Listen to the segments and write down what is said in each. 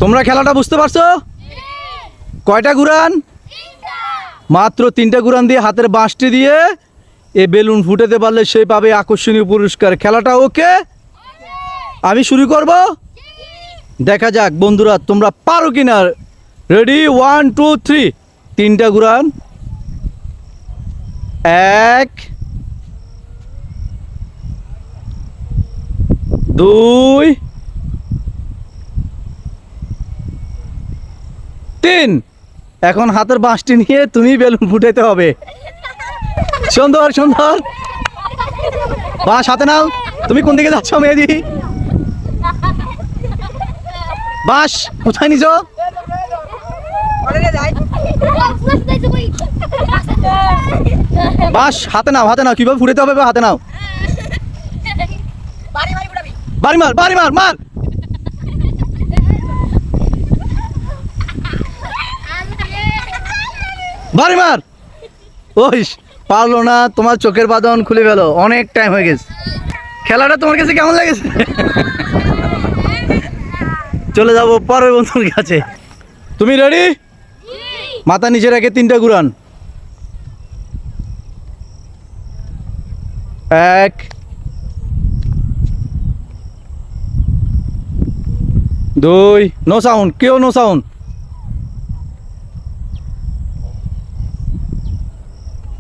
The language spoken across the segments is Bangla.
তোমরা খেলাটা বুঝতে পারছো? কয়টা ঘুরান? মাত্র 3টা ঘুরান দিয়ে হাতের বাঁশটি দিয়ে এই বেলুন ফুটাতে পারলে সে পাবে আকর্ষণীয় পুরস্কার। খেলাটা ওকে? আমি শুরু করব। দেখা যাক বন্ধুরা তোমরা পারো কিনা। রেডি, 1 2 3। 3টা ঘুরান। 1 2 3। এখন হাতের বাঁশটি নিয়ে তুমি বেলুন ফুটাইতে হবে। সুন্দর সুন্দর, বাঁশ হাতে নাও। তুমি কোন দিকে যাচ্ছ মেহেদি? বাঁশ কোথায় নিছো? বাঁশ হাতে নাও, হাতে নাও। কিভাবে ফুটাইতে হবে হাতে নাও। বাড়ি মার, বাড়ি মার, মার। বাড়ি মার। ওই পারলো না, তোমার চোখের বাঁধন খুলে গেল। অনেক টাইম হয়ে গেছে। খেলাটা তোমার কাছে কেমন লেগেছে? চলে যাব পরের বন্ধুর কাছে। তুমি রেডি? মাথা নিচে রেখে 3টা ঘুরান। 1 2, নো সাউন্ড, কেউ নো সাউন্ড।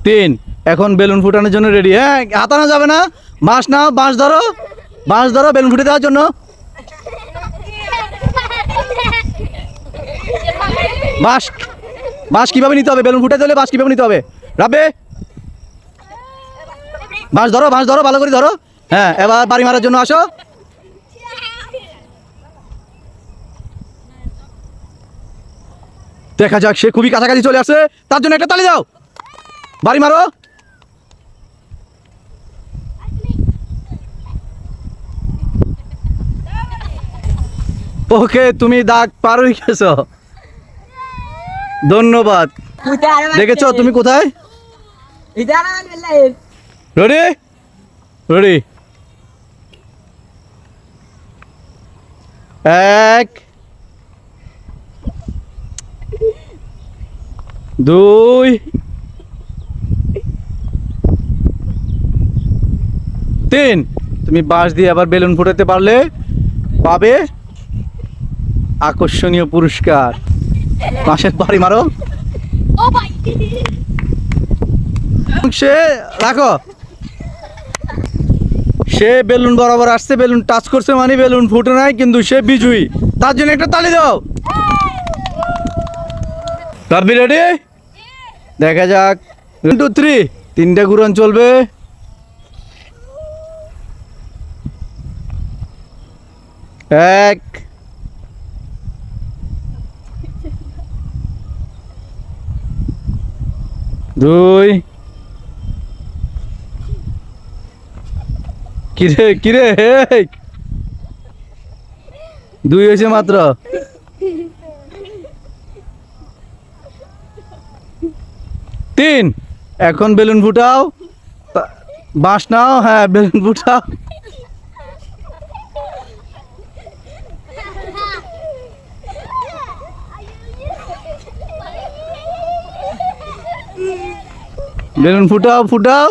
3। এখন বেলুন ফুটানোর জন্য রেডি। হ্যাঁ, হাতানো যাবে না। বাঁশ নাও, বাঁশ ধরো, বাঁশ ধরো বেলুন ফুটে দেওয়ার জন্য। বাঁশ, বাঁশ কিভাবে নিতে হবে? বেলুন ফুটাতে হলে বাঁশ কিভাবে নিতে হবে? রাবে, বাঁশ ধরো, বাঁশ ধরো, ভালো করে ধরো। হ্যাঁ, এবার বাড়ি মারার জন্য আসো। দেখা যাক, সে খুবই কাছাকাছি চলে আসছে। তার জন্য একটা তালি দাও। বাড়ি মারো। ওকে, তুমি দাগ পার হয়ে গেছো। ধন্যবাদ। দেখেছো তুমি কোথায়? Ready, ready. 1 2 3। তুমি বাঁশ দিয়ে আবার বেলুন ফুটাতে পারলে পাবে আকর্ষণীয় পুরস্কার। বাঁশের বাড়ি মারো। সে রাখো। সে বেলুন বরাবর আসছে, বেলুন টাচ করছে মানে বেলুন ফুটে নাই, কিন্তু সে বিজয়ী। তার জন্য একটা তালি দাও। রাব্বি রেডি? দেখা যাক। 1 2 3। 3টা ঘুরন চলবে। 1 2। কিরে কিরে, 2 হয়েছে মাত্র। 3। এখন বেলুন ফুটাও, বাঁশ নাও। হ্যাঁ, বেলুন ফুটাও। বেলুন ফুটাও, ফুটাও।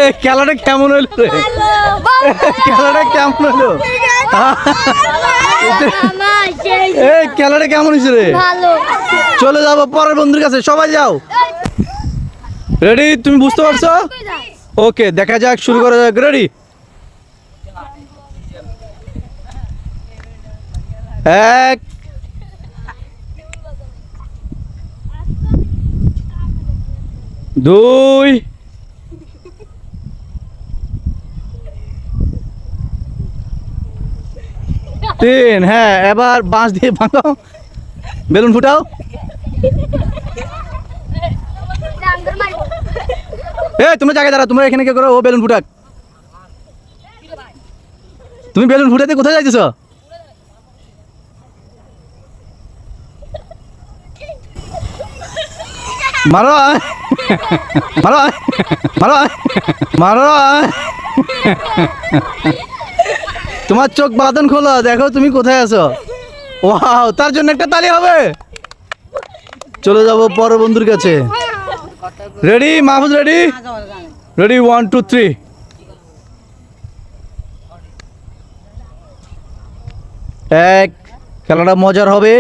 এই খেলাটা কেমন হলো রে? খেলাটা কেমন হলো? এই খেলাটা কেমন হয়েছে রে? চলে যাবো পরের বন্ধুর কাছে। সবাই যাও। রেডি? তুমি বুঝতে পারছো? ওকে, দেখা যাক, শুরু করা যাক। রেডি? 1 2 3। হ্যাঁ, এবার বাঁশ দিয়ে ভাঙো, বেলুন ফুটাও। তোমরা জায়গায় দাঁড়া, তোমরা এখানে কে করো? ও বেলুন ফুটাক। তুমি বেলুন ফুটাতে কোথায় যাইতেছ? মারো মারো মারো মারো। তোমার চোখ বাঁধন খোলো, দেখো তুমি কোথায় আছো। ওয়াও, তার জন্য একটা তালি হবে। চলে যাব পরের বন্ধুর কাছে। রেডি মাহফুজ? রেডি? রেডি, 1 2 3। এক, খেলাটা মজার হবে।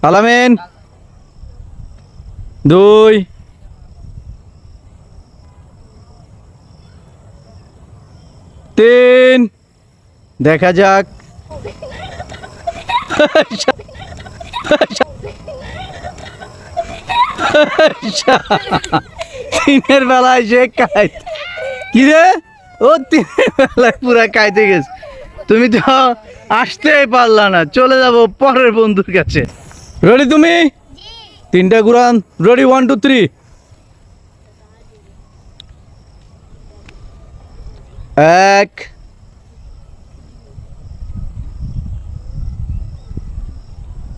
আলামিন। 2, 3, দেখা যাক। তিনের বেলায় সে কাইত কি রে? ও তিনের বেলায় পুরা কাইতে গেছে। তুমি তো আসতেই পারলা না। চলে যাব পরের বন্ধুর কাছে। রেডি তুমি? 3টা ঘুরান। রেডি, 1 2 3। 1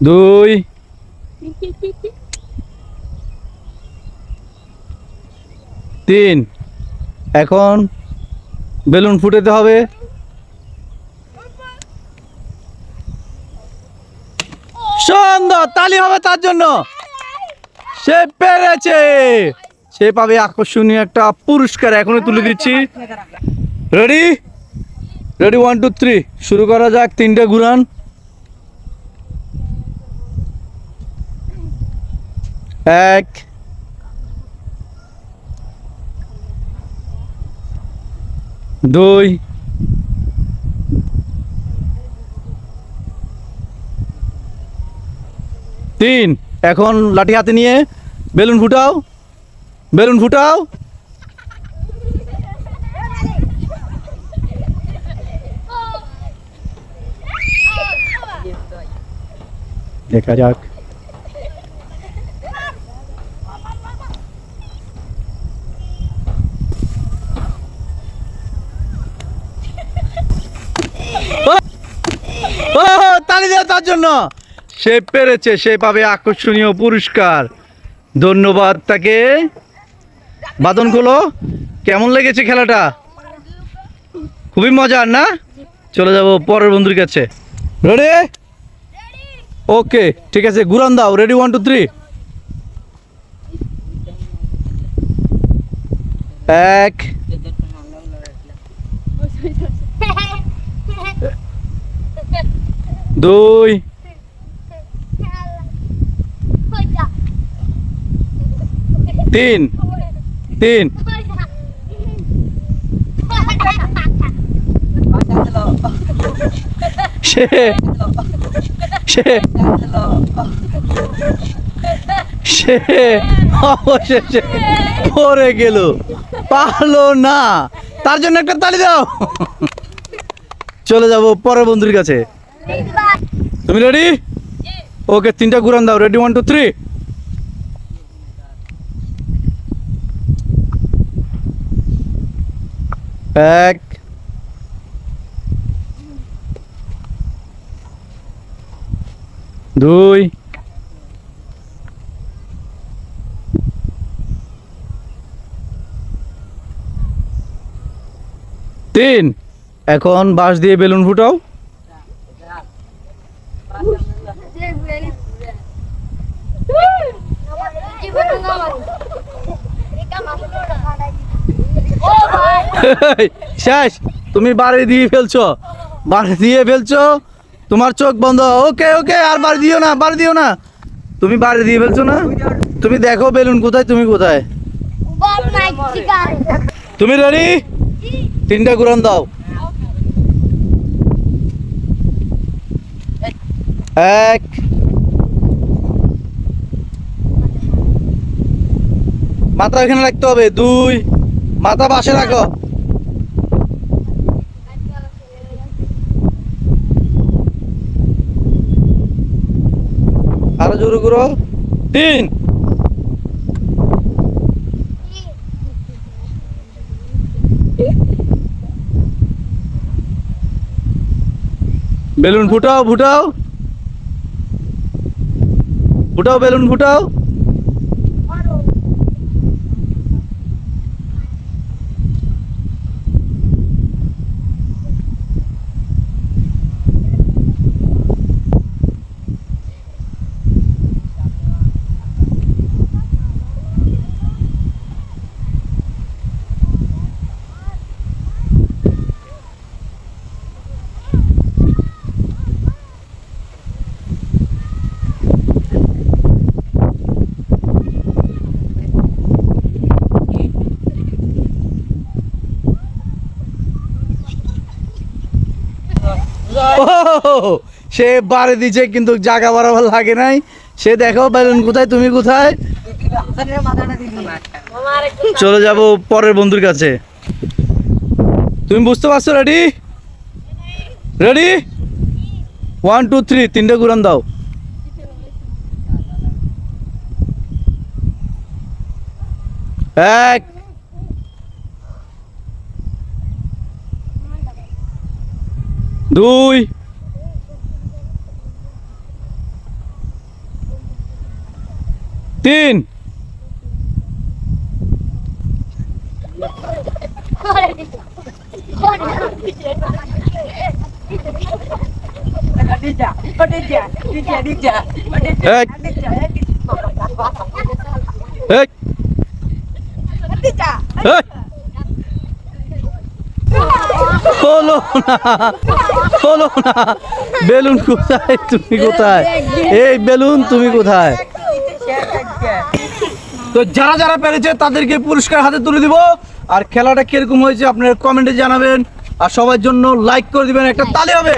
2 3। এখন বেলুন ফুটাতে হবে। সুন্দর, তালি হবে তার জন্য। সে পেরেছে, সে পাবে আকর্ষণীয় একটা পুরস্কার। এখনই তুলে দিচ্ছি। রেডি? রেডি, 1 2 3। শুরু করা যাক। 3টে ঘুরান। 1 2 3। এখন লাঠি হাতে নিয়ে বেলুন ফুটাও, বেলুন ফুটাও। দেখা যাক। তালি দাও তার জন্য। সে পেরেছে, সে পাবে আকর্ষণীয় পুরস্কার। ধন্যবাদ তাকে। বাদন খোলো। কেমন লেগেছে খেলাটা? খুবই মজার না? চলে যাব পরের বন্ধুর কাছে। রেডি? ওকে, ঠিক আছে, ঘুরান দাও। রেডি, 1 2 3। 1 2 3 3। সে সে সে অবশেষে পড়ে গেল, পারলো না। তার জন্য একটা তালি দাও। চলে যাব পরের বন্ধুর কাছে। তুমি রেডি? ওকে, 3টা ঘুরান দাও। রেডি, 1 2 3। 1 2 3। এখন বাঁশ দিয়ে বেলুন ফুটাও। শেষ, তুমি বাড়ি দিয়ে ফেলছো, বাড়ি দিয়ে ফেলছো। তোমার চোখ বন্ধ। ওকে ওকে, আর বাড়ি দিও না, বাড়ি দিও না। তুমি বাড়ি দিয়ে ফেলছো না? তুমি দেখো বেলুন কোথায়, তুমি কোথায়। তুমি রেডি? 3টা ঘুরান দাও। 1 মাথা এখানে রাখতে হবে। 2 মাথা পাশে রাখো। আরো জোরে করো। 3 বেলুন ফুটাও ফুটাও ফুটাও, বেলুন ফুটাও। ও, সে বাড়ি দিছে কিন্তু জায়গা বরাবর লাগে নাই। সে দেখো বেলুন কোথায়, তুমি কোথায়। চলে যাব পরের বন্ধুর কাছে। তুমি বুঝতে পারছো? রেডি রেডি 1 2 3 তিনটে ঘুরান দাও। এক, দুই, তিন। এক, এক, এক। হলো না, হলো না। বেলুন কোথায়, তুমি কোথায়? এই বেলুন তুমি কোথায়? তো যারা যারা পেরেছে তাদেরকে পুরস্কার হাতে তুলে দিব। আর খেলাটা কিরকম হয়েছে আপনারা কমেন্টে জানাবেন। আর সবার জন্য লাইক করে দিবেন, একটা তালি হবে।